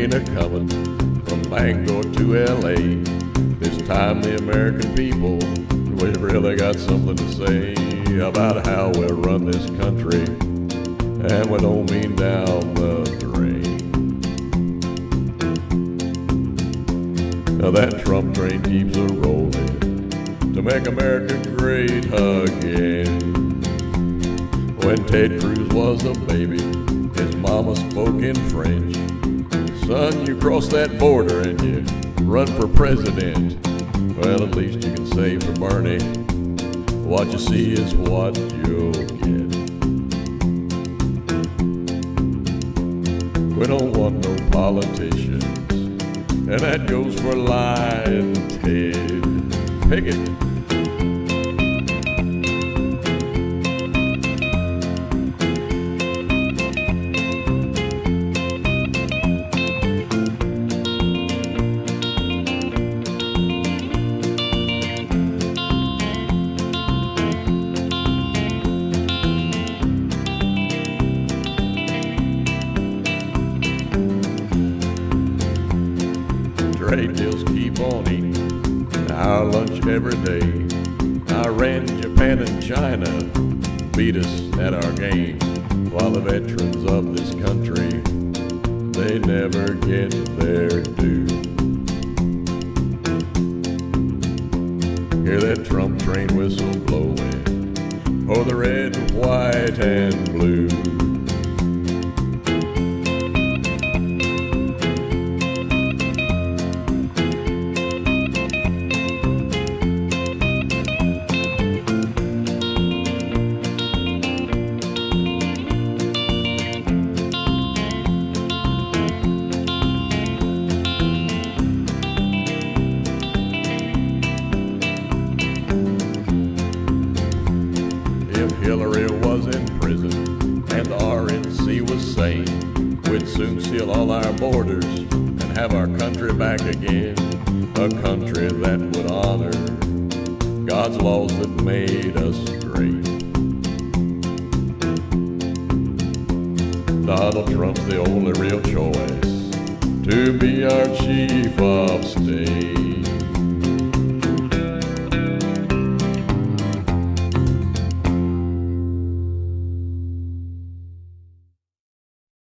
train a-comin' from Bangor to L.A. This time the American people, we've really got something to say about how we'll run this country, and we don't mean down the drain. Now that Trump train keeps a-rollin' to make America great again. When Ted Cruz was a baby, his mama spoke in French. Son, you cross that border and you run for president. Well, at least you can say for Bernie, what you see is what you'll get. We don't want no politicians, and that goes for lying Ted. Pick it. Trade deals keep on eating our lunch every day. Iran, Japan, and China beat us at our game, while the veterans of this country, they never get their due. Hear that Trump train whistle blowing, oh, the red, white, and blue. Hillary was in prison and the RNC was sane, we'd soon seal all our borders and have our country back again, a country that would honor God's laws that made us great. Donald Trump's the only real choice to be our chief of state.